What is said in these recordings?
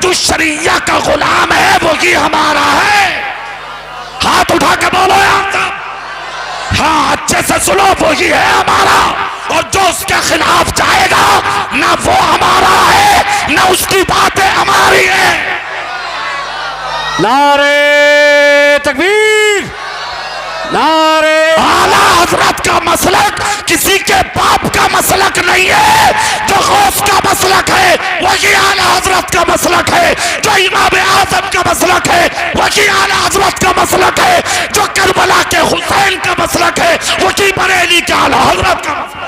ताजु शरिया का गुलाम है वही हमारा है। हाथ उठा के बोलो यार साहब, हाँ अच्छे से सुनो, वही है हमारा। और जो उसके खिलाफ जाएगा ना वो हमारा है ना उसकी बातें हमारी है। नारे तकबीर, नारे। आला हजरत का मसलक किसी के बाप का मसलक नहीं है। जो गौस का मसलक है वही आला हजरत का मसलक है। जो इमाम आजम का मसलक है वही आला हजरत का मसलक है। जो करबला के हुसैन का मसलक है वही बरेली के आला हजरत का मसलक।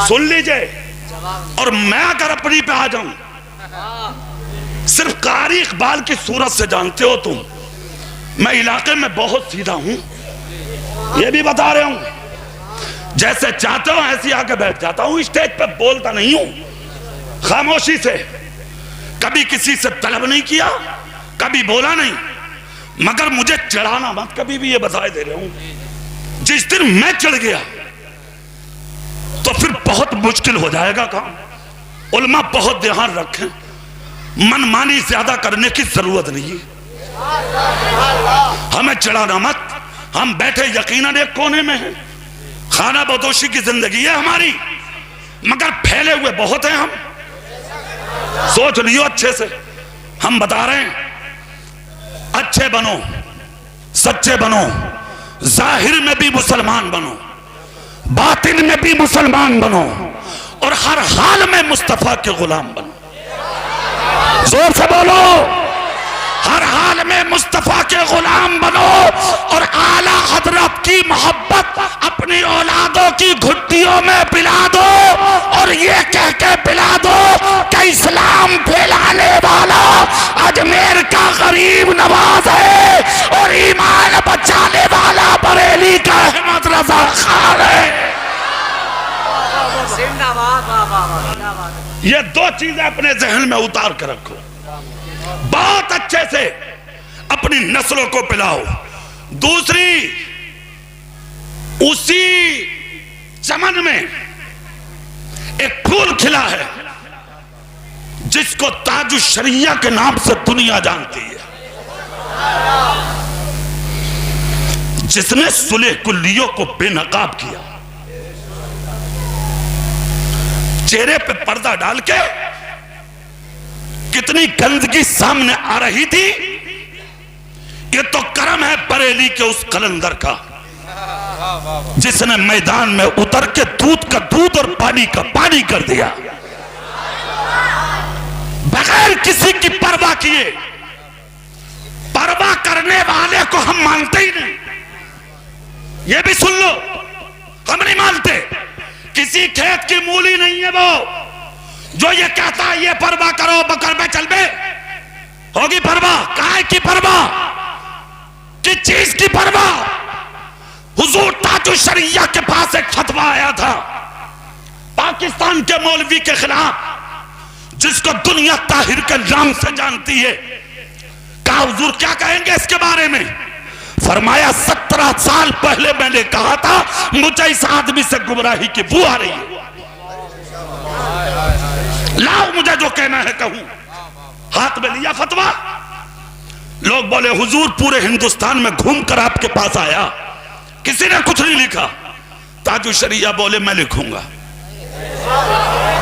सुन लीजिए, और मैं अगर अपनी पे आ जाऊं, सिर्फ कारी इकबाल की सूरत से जानते हो तुम, मैं इलाके में बहुत सीधा हूं, ये भी बता रहा हूं। जैसे चाहता हूं ऐसे आके बैठ जाता हूं, स्टेज पे बोलता नहीं हूं, खामोशी से। कभी किसी से तलब नहीं किया, कभी बोला नहीं, मगर मुझे चढ़ाना मत कभी भी, ये बताए दे रहा हूं। जिस दिन मैं चढ़ गया तो फिर बहुत मुश्किल हो जाएगा काम। उलमा बहुत ध्यान रखें, मनमानी ज्यादा करने की जरूरत नहीं है। हमें चढ़ाना मत, हम बैठे यकीनन एक कोने में हैं, खाना बदोशी की जिंदगी है हमारी, मगर फैले हुए बहुत हैं हम। सोच लियो अच्छे से, हम बता रहे हैं अच्छे बनो, सच्चे बनो, जाहिर में भी मुसलमान बनो, बातिन में भी मुसलमान बनो, और हर हाल में मुस्तफा के गुलाम बनो। जोर से बोलो, हर हाल में मुस्तफा के गुलाम बनो और आला हजरत की मोहब्बत अपनी औलादों की घुट्टियों में पिला दो, और ये कह के पिला दो कि इस्लाम फैलाने वाला अजमेर का गरीब नवाज है और ईमान बचाने वाला बरेली का अहमद रजा खान है। ये दो चीजें अपने जहन में उतार कर रखो, बहुत अच्छे से अपनी नस्लों को पिलाओ। दूसरी, उसी चमन में एक फूल खिला है जिसको ताजु शरिया के नाम से दुनिया जानती है, जिसने सुलह कुल्लियों को बेनकाब किया, चेहरे पे पर्दा डाल के कितनी गंदगी सामने आ रही थी। ये तो करम है बरेली के उस कलंदर का जिसने मैदान में उतर के दूध का दूध और पानी का पानी कर दिया, बगैर किसी की परवाह किए। परवाह करने वाले को हम मानते ही नहीं, ये भी सुन लो, हम नहीं मानते। किसी खेत की मूली नहीं है वो जो ये कहता है ये परवाह करो बकर में चल बे, होगी परवाह? काय की परवाह, किस चीज की परवाह? हुजूर ताजु शरिया के पास एक फतवा आया था पाकिस्तान के मौलवी के खिलाफ, जिसको दुनिया ताहिर के नाम से जानती है। कहा हुजूर क्या कहेंगे इसके बारे में? फरमाया 17 साल पहले मैंने कहा था मुझे इस आदमी से गुमराही की बू आ रही है, लाओ मुझे जो कहना है कहूं। हाथ में लिया फतवा, लोग बोले हुजूर पूरे हिंदुस्तान में घूमकर आपके पास आया, किसी ने कुछ नहीं लिखा। ताजु शरिया बोले मैं लिखूंगा,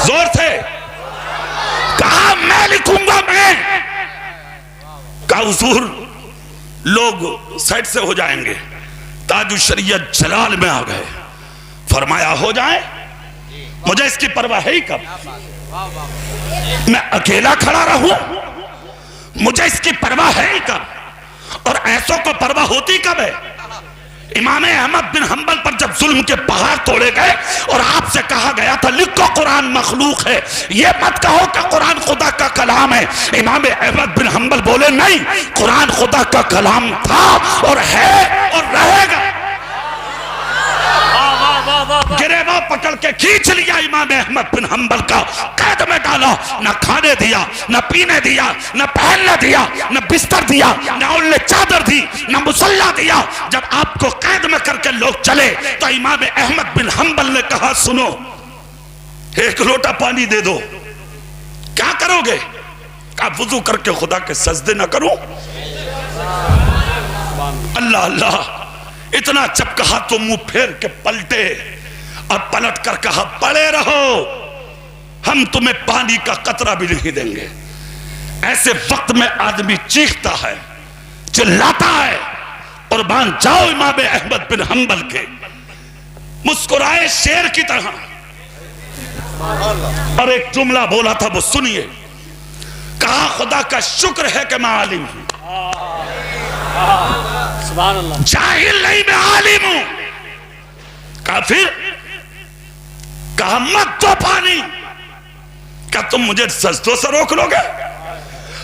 जोर से कहा मैं लिखूंगा। मैं कहा हुजूर लोग साइड से हो जाएंगे। ताजु शरिया जलाल में आ गए, फरमाया हो जाए, मुझे इसकी परवाह है ही कब? मैं अकेला खड़ा रहूं, मुझे इसकी परवाह है ही कब? और ऐसों को परवाह होती कब है? इमाम अहमद बिन हंबल पर जब जुल्म के पहाड़ तोड़े गए और आपसे कहा गया था लिखो कुरान मखलूक है, ये मत कहो कि कुरान खुदा का कलाम है। इमाम अहमद बिन हंबल बोले नहीं, कुरान खुदा का कलाम था और है और रहेगा। गिरेबान पकड़ के खींच लिया इमाम अहमद बिन हंबल का, कैद में डाला, न खाने दिया, न पीने दिया, न पहनने दिया, न बिस्तर दिया, न ओढ़ने चादर दी, न मुसल्ला दिया। जब आपको कैद में करके लोग चले तो इमाम अहमद बिन हंबल ने कहा सुनो, एक लोटा पानी दे दो, करोगे? कहा वुजू करके खुदा के सजदे ना करूं? अल्लाह अल्लाह, इतना जब कहा तो मुंह फेर के पलटे और पलट कर कहा पड़े रहो, हम तुम्हें पानी का कतरा भी नहीं देंगे। ऐसे वक्त में आदमी चीखता है, चिल्लाता है, कुर्बान जाओ इमाम अहमद बिन हंबल के, मुस्कुराए शेर की तरह। और एक जुमला बोला था, वो सुनिए। कहा खुदा का शुक्र है कि मैं आलिम हूं, जाहिल नहीं, मैं आलिम हूं। कहा फिर? कहा मत दो पानी। क्या तुम मुझे सजदों से रोक लोगे?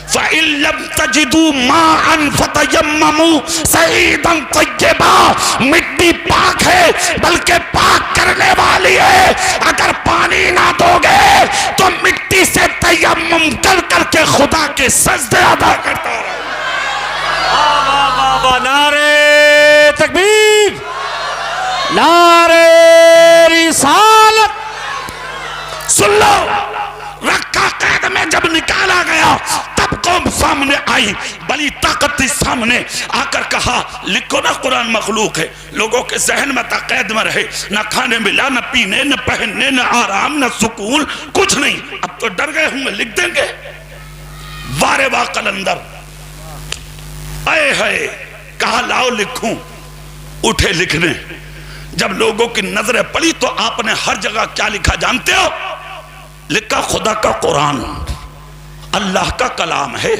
फ़इल्लम तजिदू माअन फ़तयम्ममू सईदन तय्यबा, मिट्टी पाक है बल्कि पाक करने वाली है। अगर पानी ना दोगे तो मिट्टी से तयम्मुम कर करके खुदा के सजदे अदा करता रहो। नारे तकबीर, नारे रिसालत। सुन लो, रखा कैद में जब निकाला गया तब कौम सामने आई, बड़ी ताकत थी सामने। आकर कहा लिखो ना कुरान मखलूक है। लोगों के जहन में था कैद में रहे, न खाने मिला, न पीने, न पहनने, न आराम, न सुकून, कुछ नहीं। अब तो डर गए होंगे, लिख देंगे। वारे वाह कलंदर, आए है, कहा लाओ लिखूं। उठे लिखने। जब लोगों की नजरें पड़ी तो आपने हर जगह क्या लिखा जानते हो? लिखा खुदा का कुरान अल्लाह का कलाम है।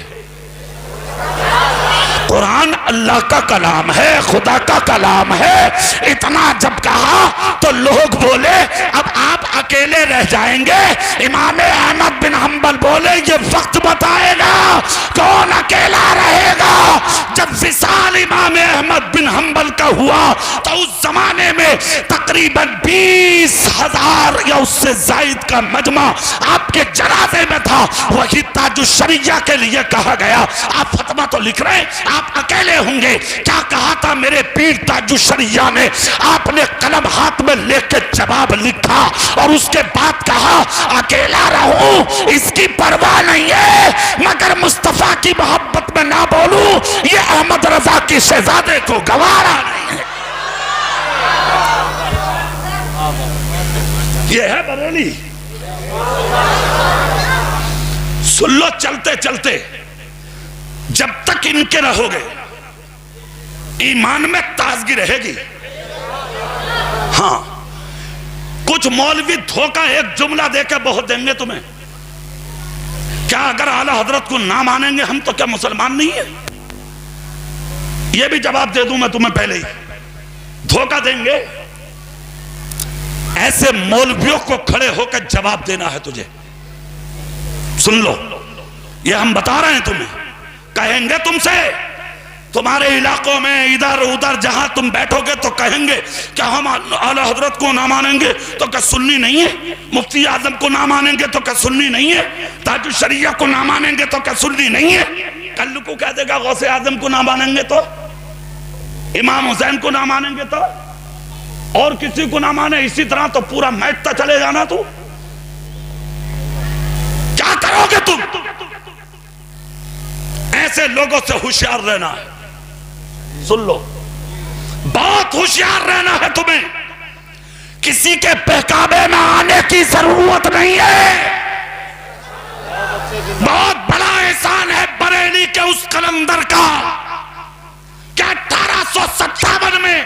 कुरान अल्लाह का कलाम है, खुदा का कलाम है। इतना जब कहा तो लोग बोले अब आप अकेले रह जाएंगे। इमाम अहमद बिन हंबल बोले ये वक्त बताएगा कौन अकेला रहेगा। जब विसाल इमाम अहमद बिन हंबल का हुआ तो उस जमाने में तकरीबन 20,000 या उससे जायद का मजमा आपके जनाजे में था। वही ताजुशरिया के लिए कहा गया। आप फतवा तो लिख रहे हैं, आप अकेले होंगे। क्या कहा था मेरे पीर ताजुशरिया ने? आपने कलम हाथ में लेके जवाब लिखा और उसके बाद कहा अकेला रहूं इसकी परवाह नहीं है, मगर मुस्तफा की मोहब्बत में ना बोलूं ये अहमद रजा की शहजादे को गवारा नहीं है। ये है बरेली। सुन लो, चलते चलते जब तक इनके रहोगे ईमान में ताजगी रहेगी। हाँ, कुछ मौलवी धोखा एक जुमला देकर बहुत देंगे तुम्हें। क्या अगर आला हजरत को ना मानेंगे हम तो क्या मुसलमान नहीं है? यह भी जवाब दे दूं मैं तुम्हें पहले ही। धोखा देंगे। ऐसे मौलवियों को खड़े होकर जवाब देना है तुझे। सुन लो, ये हम बता रहे हैं तुम्हें। कहेंगे तुमसे तुम्हारे इलाकों में इधर उधर जहां तुम बैठोगे तो कहेंगे क्या हम आला हजरत को ना मानेंगे तो क्या सुन्नी नहीं है? मुफ्ती आजम को ना मानेंगे तो क्या सुन्नी नहीं है? ताजुश शरिया को ना मानेंगे तो क्या सुन्नी नहीं है? कल्लू को कह देगा गौसे आजम को ना मानेंगे तो, इमाम हुसैन को ना मानेंगे तो, और किसी को ना माने इसी तरह तो पूरा मैटता चले जाना। तू क्या करोगे तुम? ऐसे लोगों से होशियार रहना है। सुन लो, बहुत होशियार रहना है तुम्हें। किसी के बहकावे में आने की जरूरत नहीं है। बहुत बड़ा एहसान है बरेली के उस कलंदर का क्या 1857 में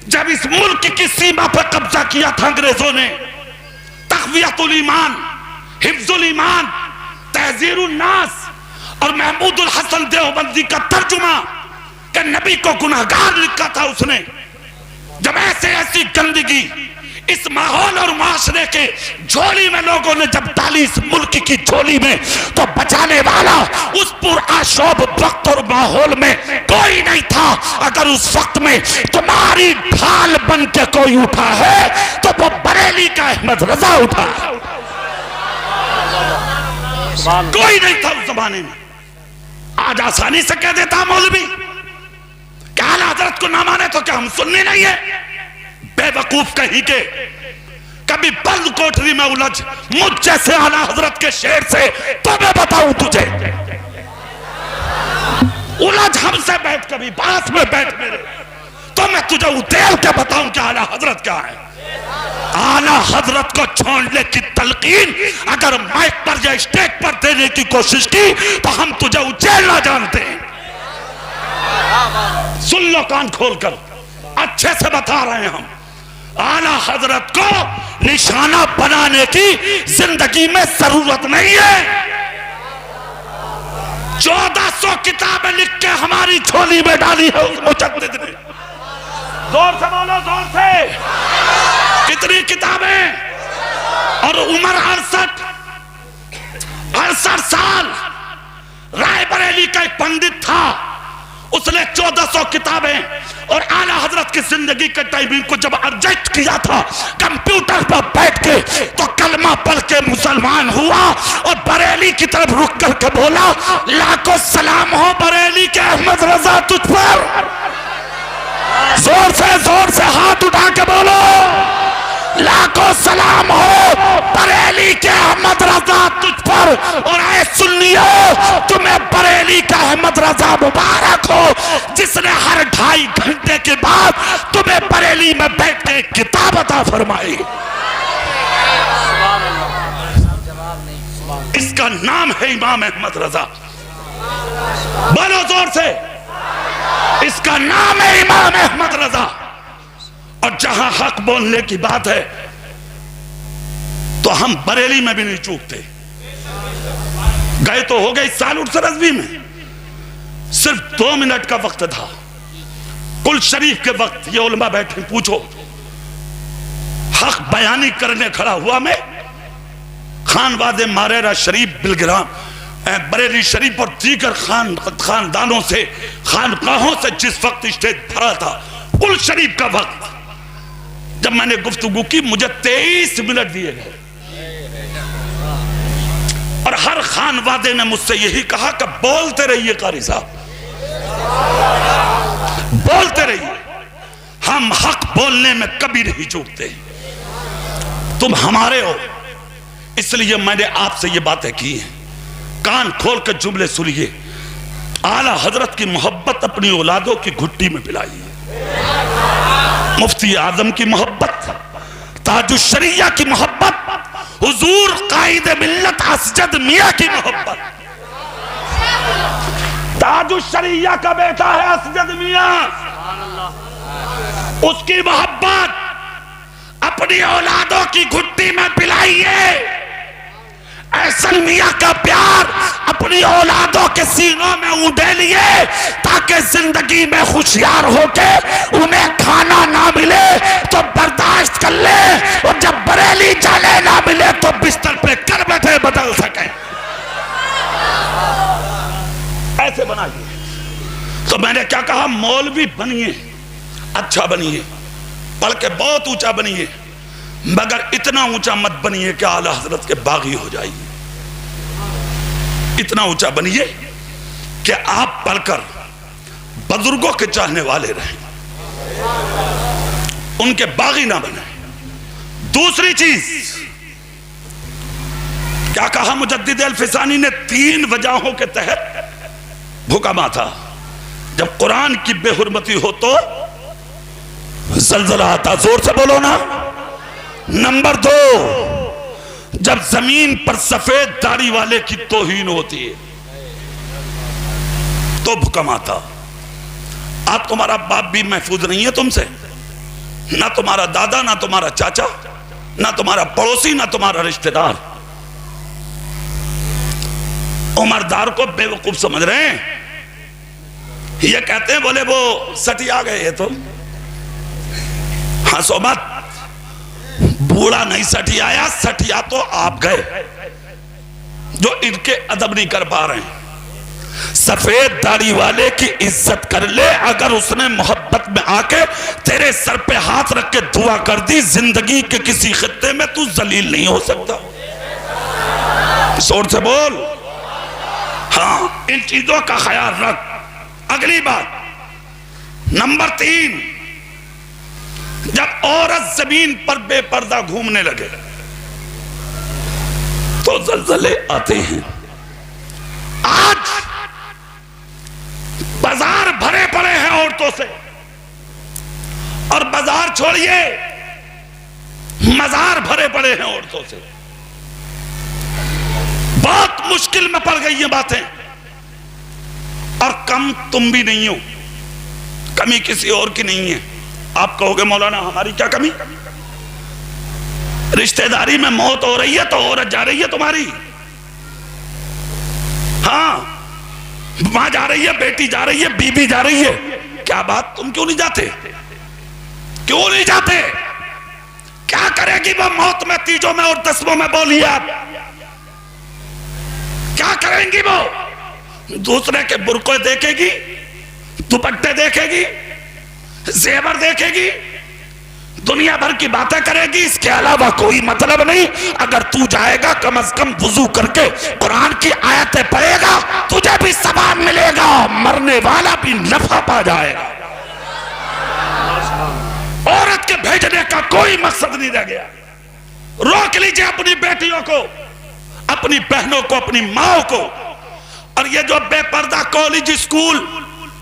जब इस मुल्क की सीमा पर कब्जा किया था अंग्रेजों ने, तक़वियतुल ईमान, हिफ्जुल ईमान, तहज़ीरुन नास और महमूदुल हसन देवबंदी का तर्जुमा कि नबी को गुनहगार लिखा था उसने। जब ऐसे ऐसी गंदगी इस माहौल और माशरे के झोली में लोगों ने जब डाली, इस मुल्क की झोली में, तो बचाने वाला उस पुरआशोभ वक्त और माहौल में कोई नहीं था। अगर उस वक्त में तुम्हारी ढाल बन के कोई उठा है तो वो बरेली का अहमद रजा उठा। कोई नहीं था उस जमाने में। आज आसानी से कह देता मौलवी क्या आला हजरत को ना माने तो क्या हम सुन्नी नहीं है? बेवकूफ कहीं के। कभी बंद कोठरी में उलझ मुझ जैसे आला हजरत के शेर से, तो मैं बताऊं तुझे, उलझ हमसे बैठ, कभी पास में बैठ मेरे, तो मैं तुझे उतेल के बताऊं कि आला हजरत क्या है। आला हजरत को छोड़ने की तलकीन अगर माइक पर या स्टेज पर देने की कोशिश की तो हम तुझे उचेलना जानते हैं। सुन लो कान खोलकर, अच्छे से बता रहे हैं हम, आला हजरत को निशाना बनाने की जिंदगी में जरूरत नहीं है। 1400 किताबें लिख के हमारी झोली में डाली है उस मुजद्दिद ने। जोर से बोलो, जोर से। कितनी किताबें? और उम्र 68 साल। रायबरेली का एक पंडित था, उसने 1400 किताबें और आला हजरत की जिंदगी के टाइमिंग को जब एडजस्ट किया था कंप्यूटर पर बैठ के, तो कलमा पढ़ के मुसलमान हुआ और बरेली की तरफ रुक करके बोला, लाखों सलाम हो बरेली के अहमद रजा तुझ पर। जोर से हाथ उठा के बोलो, लाखों सलाम हो बरेली के अहमद रजा तुझ पर। और ऐ सुन्नियों, तुम्हें बरेली का अहमद रजा मुबारक हो जिसने हर 2.5 घंटे के बाद तुम्हें बरेली में बैठ के किताब अता फरमाई। इसका नाम है इमाम अहमद रजा। बोलो जोर से, इसका नाम है इमाम अहमद रजा। और जहां हक बोलने की बात है तो हम बरेली में भी नहीं चूकते। गए तो हो गए सालुट सरजवी में, सिर्फ 2 मिनट का वक्त था। कुल शरीफ के वक्त ये उलमा बैठे, पूछो हक बयानी करने खड़ा हुआ मैं, खानवादे मारेरा शरीफ बिलग्राम बरेली शरीफ और दीगर खानदानों से, खानकाहों से जिस वक्त स्टेज भरा था, कुल शरीफ का वक्त, जब मैंने गुफ्तगू की मुझे 23 मिनट दिए गए और हर खानवादे ने मुझसे यही कहा कि बोलते रहिए कारी साहब, बोलते रहिए, हम हक बोलने में कभी नहीं चूकते, तुम हमारे हो। इसलिए मैंने आपसे ये बातें की हैं, कान खोल कर जुमले सुनिए। आला हजरत की मोहब्बत अपनी औलादों की घुट्टी में पिलाई है। मुफ्ती आजम की मोहब्बत, ताजुश शरिया की मोहब्बत, हुजूर कायदे मिल्लत असजद मियां की मोहब्बत। ताजुश शरिया का बेटा है असजद मियां, उसकी मोहब्बत अपनी औलादों की घुट्टी में पिलाइए। ऐसा मियां का प्यार अपनी औलादों के सीनों में उड़ेलिए ताकि जिंदगी में होशियार होके उन्हें खाना ना मिले तो बर्दाश्त कर ले, और जब बरेली जाने ना मिले तो बिस्तर पे कर बैठे बदल सके। ऐसे बनाइए। तो मैंने क्या कहा, मौलवी बनिए, अच्छा बनिए, पढ़ के बहुत ऊंचा बनिए, मगर इतना ऊंचा मत बनिए कि आला हजरत के बागी हो जाइए। इतना ऊंचा बनिए कि आप पढ़कर बुजुर्गों के चाहने वाले रहें, उनके बागी ना बने। दूसरी चीज क्या कहा मुजद्दिद अल-फिसानी ने, 3 वजहों के तहत हुक्मा था। जब कुरान की बेहुरमती हो तो जलजला आता, जोर से बोलो ना। नंबर 2, जब जमीन पर सफेद दाढ़ी वाले की तौहीन होती है तो भूकंप आता। आप, तुम्हारा बाप भी महफूज नहीं है तुमसे, ना तुम्हारा दादा, ना तुम्हारा चाचा, ना तुम्हारा पड़ोसी, ना तुम्हारा रिश्तेदार। उमरदार को बेवकूफ समझ रहे हैं, ये कहते हैं बोले वो सटिया गए, ये तो हंसो मत, बूढ़ा नहीं सटियाया, सटिया तो आप गए जो इनके अदब नहीं कर पा रहे हैं। सफेद दाढ़ी वाले की इज्जत कर ले, अगर उसने मोहब्बत में आके तेरे सर पे हाथ रख के दुआ कर दी, जिंदगी के किसी खित्ते में तू जलील नहीं हो सकता। जोर से बोल। हाँ, इन चीजों का ख्याल रख। अगली बात, नंबर 3, जब औरत जमीन पर बेपर्दा घूमने लगे तो जल्जले आते हैं। आज बाजार भरे पड़े हैं औरतों से, और बाजार छोड़िए मजार भरे पड़े हैं औरतों से। बहुत मुश्किल में पड़ गई ये बातें। और कम तुम भी नहीं हो, कमी किसी और की नहीं है। आप कहोगे मौलाना हमारी क्या कमी? रिश्तेदारी में मौत हो रही है तो औरत जा रही है तुम्हारी। हाँ, मां जा रही है, बेटी जा रही है, बीबी जा रही है। क्या बात, तुम क्यों नहीं जाते? क्यों नहीं जाते? क्या करेगी वो मौत में, तीजों में और दसवों में? बोलिए आप, क्या करेंगी वो? दूसरे के बुरके देखेगी, दुपट्टे देखेगी, जेवर देखेगी, दुनिया भर की बातें करेगी। इसके अलावा कोई मतलब नहीं। अगर तू जाएगा कम से कम वुजू करके कुरान की आयतें पढ़ेगा, तुझे भी सवाब मिलेगा, मरने वाला भी नफा पा जाएगा। औरत के भेजने का कोई मकसद नहीं रह गया। रोक लीजिए अपनी बेटियों को, अपनी बहनों को, अपनी माओ को। और ये जो बेपर्दा college, school,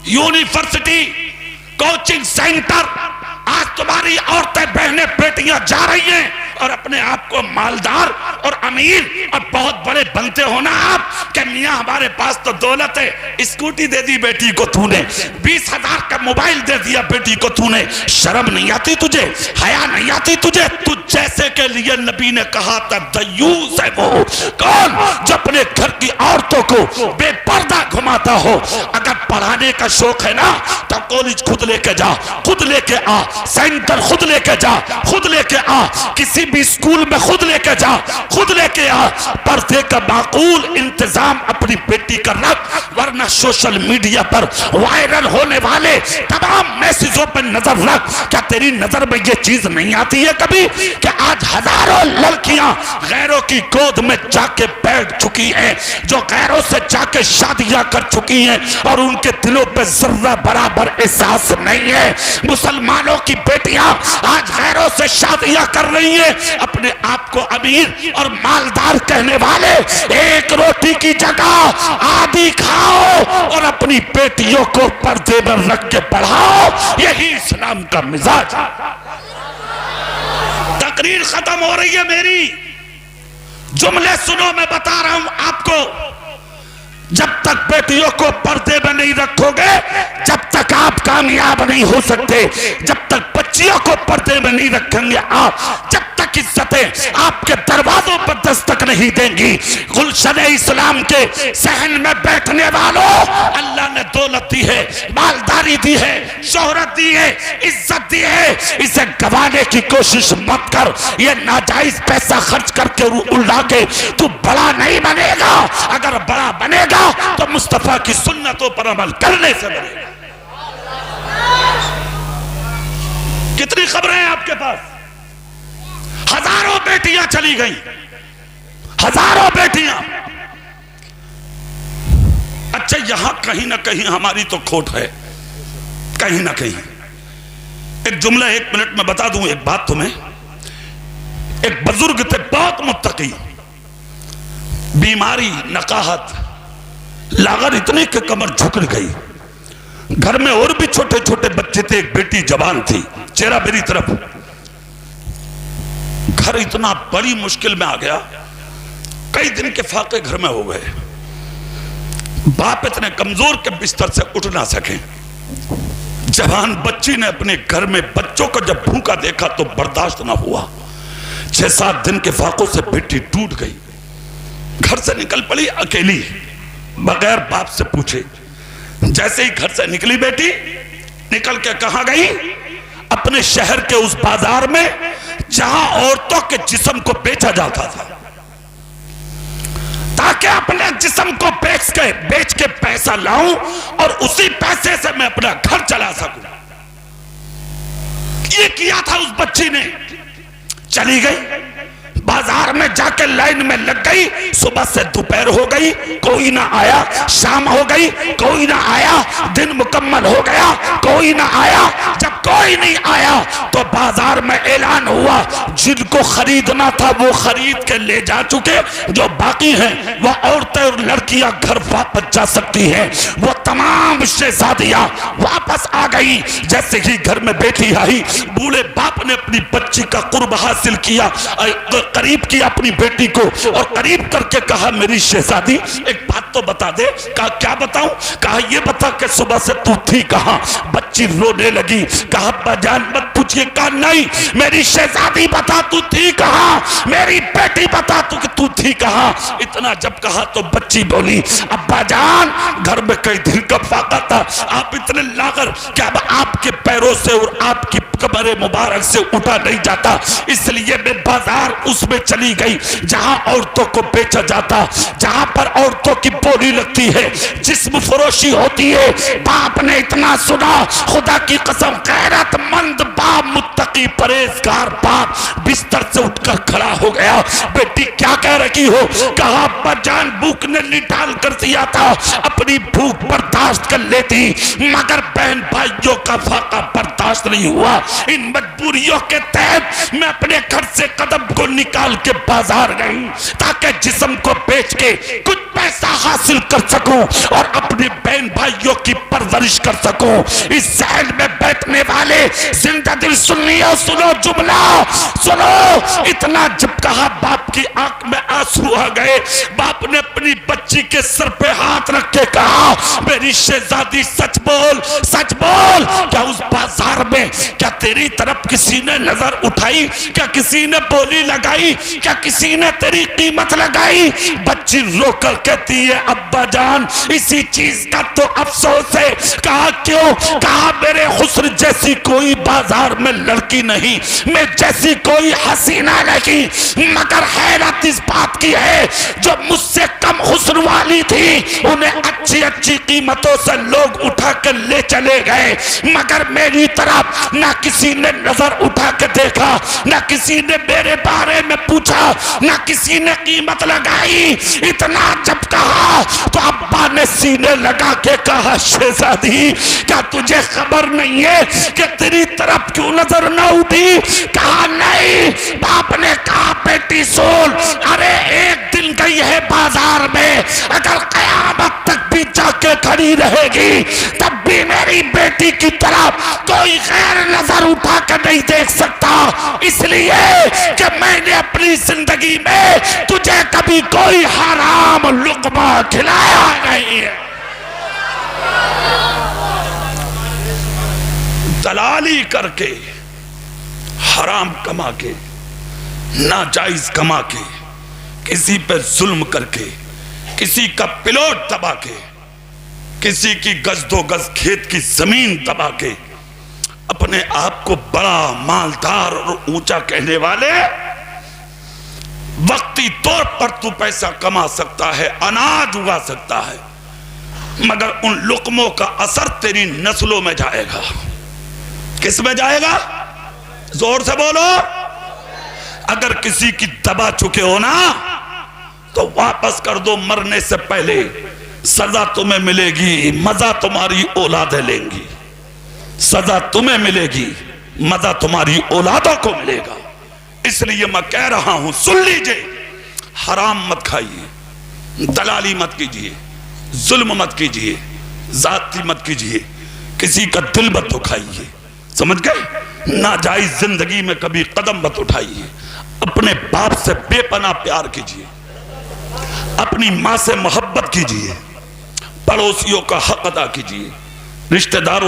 university, coaching center, आज तुम्हारी औरतें, बहनें, बेटियां जा रही हैं और अपने आप को मालदार और अमीर और बहुत बड़े बनते हो ना आप, कि मियां हमारे पास तो दौलत है। स्कूटी दे दी बेटी को तूने, 20,000 का मोबाइल दे दिया बेटी को तूने। शर्म नहीं आती तुझे? हया नहीं आती तुझे? तुझ जैसे के लिए नबी ने कहा था दयूस है वो कौन जो अपने घर की औरतों को बेपर्दा घुमाता हो। अगर पढ़ाने का शौक है ना तो कॉलेज खुद लेके जा, खुद लेके आ, सेंटर खुद लेके जा, खुद लेके आ, किसी भी स्कूल में खुद लेके जा, खुद लेके आ। पर्दे का माकूल इंतजाम अपनी बेटी का रख, वरना सोशल मीडिया पर वायरल होने वाले तमाम मैसेजों पर नजर रख। क्या तेरी नजर में ये चीज नहीं आती है कभी कि आज हजारों लड़कियां गैरों की गोद में जाके बैठ चुकी हैं, जो गैरों से जाके शादियां कर चुकी हैं और उनके दिलों पे जर्रा बराबर एहसास नहीं है। मुसलमानों की बेटियां आज गैरों से शादियां कर रही हैं। अपने आप को अमीर और मालदार कहने वाले एक रोटी की जगह आधी खाओ और अपनी बेटियों को पर्दे में रख के पढ़ाओ। यही इस्लाम का मिजाज। तकरीर खत्म हो रही है मेरी, जुमले सुनो, मैं बता रहा हूं आपको। जब तक बेटियों को पर्दे में नहीं रखोगे, जब तक आप कामयाब नहीं हो सकते। जब तक बच्चियों को पर्दे में नहीं रखेंगे आप, जब तक इज्जतें आपके दरवाजों पर दस्तक नहीं देंगी। गुलशन इस्लाम के सहन में बैठने वालों, अल्लाह ने दौलत दी है, मालदारी दी है, शोहरत दी है, इज्जत दी है। इसे गंवाने की कोशिश मत कर। ये नाजायज पैसा खर्च करके उड़ा के तू बड़ा नहीं बनेगा। अगर बड़ा बनेगा तो मुस्तफा की सुन्नतों पर अमल करने से बनेगा। कितनी खबरें हैं आपके पास? हजारों बेटियां चली गई, हजारों बेटियां। अच्छा, यहां कहीं ना कहीं हमारी तो खोट है, कहीं ना कहीं। एक जुमला 1 मिनट में बता दूं, एक बात तुम्हें। एक बुजुर्ग थे, बहुत मुत्तकी, बीमारी, नकाहत, लागत इतने कि कमर झुक गई। घर में और भी छोटे छोटे बच्चे थे, एक बेटी जवान थी, चेहरा मेरी तरफ। घर इतना बड़ी मुश्किल में आ गया, कई दिन के फाके घर में हो गए। बाप इतने कमजोर के बिस्तर से उठ ना सके। जवान बच्ची ने अपने घर में बच्चों को जब भूखा देखा तो बर्दाश्त ना हुआ। 6-7 दिन के फाकों से बेटी टूट गई, घर से निकल पड़ी अकेली, बगैर बाप से पूछे। जैसे ही घर से निकली बेटी, निकल के कहां गई? अपने शहर के उस बाजार में जहां औरतों के जिस्म को बेचा जाता था, ताकि अपने जिस्म को बेच के पैसा लाऊं और उसी पैसे से मैं अपना घर चला सकूं। ये किया था उस बच्ची ने। चली गई बाजार में, जाके लाइन में लग गई। सुबह से दोपहर हो गई, कोई ना आया। शाम हो गई, कोई ना आया। दिन मुकम्मल हो गया, कोई ना आया। जब कोई नहीं आया तो बाजार में ऐलान हुआ, जिनको खरीदना था वो खरीद के ले जा चुके, जो बाकी हैं वो औरतें और लड़कियां घर वापस जा सकती हैं। वो तमाम शहजादियां वापस आ गई। जैसे ही घर में बेटी आई, बूढ़े बाप ने अपनी बच्ची का कुर्ब हासिल किया, करीब किया अपनी बेटी को और करीब करके कहा, मेरी शहजादी एक बात तो बता दे। कहा क्या बताऊं? कहा ये बता कि सुबह से तू थी कहां? बच्ची रोने लगी। कहा अब्बा जान मत पूछिए। कहा नहीं, मेरी शहजादी बता तू थी कहां? मेरी बेटी बता तू थी कहां? इतना जब कहा तो बच्ची बोली, अब्बा जान घर में कई दिन का फाका था, आप इतने लागर क्या आपके पैरों से और आपकी कमरे मुबारक से उठा नहीं जाता, इसलिए मैं बाजार उसमें चली गई जहां औरतों को बेचा जाता, जहां पर औरतों की बोली लगती है, जिस्म फरोशी होती है। बाप ने इतना सुना, खुदा की कसम गैरतमंद बाप, मुत्तकी परहेजगार बाप बिस्तर से उठकर खड़ा हो गया। बेटी क्या कह रही हो? कहा अब्बा जान भूख ने निकाल कर दिया था, अपनी भूख बर्दाश्त कर लेती, मगर बहन भाइयों का फाका बर्दाश्त नहीं हुआ। इन मजबूरियों के तहत मैं अपने घर से कदम को निकाल के बाजार गई ताकि जिस्म को बेच के कुछ पैसा हासिल कर सकूं और अपने बहन भाइयों की परवरिश कर सकूं। इस शहर में बैठने वाले जिंदा दिल सुनियो, सुनो जुमला सुनो। इतना जब कहा बाप की आंख में आंसू आ गए। बाप ने अपनी बच्ची के सर पे हाथ रख के कहा, मेरी शहजादी सच बोल, सच बोल। क्या उस बाजार में क्या तेरी तरफ किसी ने नजर उठाई? क्या किसी ने बोली लगाई? क्या किसी ने तेरी कीमत लगाई? बच्ची रोकर कहती है, अब्बा जान इसी चीज का तो अफसोस है। कहा क्यों? कहा मेरे हुस्न जैसी कोई बाजार में लड़की नहीं, मैं जैसी कोई हसीना नहीं, मगर हैरत इस बात की है जो मुझसे कम हुस्न वाली थी उन्हें अच्छी अच्छी कीमतों से लोग उठा कर ले चले गए, मगर मेरी तरफ ना किसी ने नजर उठा के देखा, ना किसी ने मेरे बारे में पूछा, ना किसी ने कीमत लगाई। इतना जब कहा तो अब्बा ने सीने लगा के कहा, शहजादी क्या तुझे खबर नहीं है कि तेरी तरफ क्यों नजर न उठी? कहा नहीं। बाप ने कहा, बेटी सुन, अरे एक दिन गई है बाजार में, अगर कयामत तक भी जाके खड़ी रहेगी तब भी मेरी बेटी की तरफ कोई गैर नजर उठा कर नहीं देख सकता, इसलिए कि मैंने अपनी जिंदगी में तुझे कभी कोई हराम लुक़मा खिलाया नहीं है। दलाली करके, हराम कमा के, नाजायज कमा के, किसी पे जुल्म करके, किसी का पिलोट दबा के, किसी की गज दो गज खेत की जमीन दबा के, अपने आप को बड़ा मालदार और ऊंचा कहने वाले, वक्ती तौर पर तू पैसा कमा सकता है, अनाज उगा सकता है, मगर उन लुक़मों का असर तेरी नस्लों में जाएगा। किस में जाएगा? जोर से बोलो। अगर किसी की दबा चुके हो ना तो वापस कर दो, मरने से पहले सजा तुम्हें मिलेगी, मजा तुम्हारी औलादें लेंगी। सजा तुम्हें मिलेगी, मजा तुम्हारी औलादों को मिलेगा। इसलिए मैं कह रहा हूं, सुन लीजिए, हराम मत खाइए, दलाली मत कीजिए, जुल्म मत कीजिए, जाती मत कीजिए, किसी का दिल मत दुखाइए, समझ गए? नाजायज जिंदगी में कभी कदम मत उठाइए। अपने बाप से बेपनाह प्यार कीजिए, अपनी माँ से मोहब्बत कीजिए, पड़ोसियों का हक अदा कीजिए, रिश्तेदारों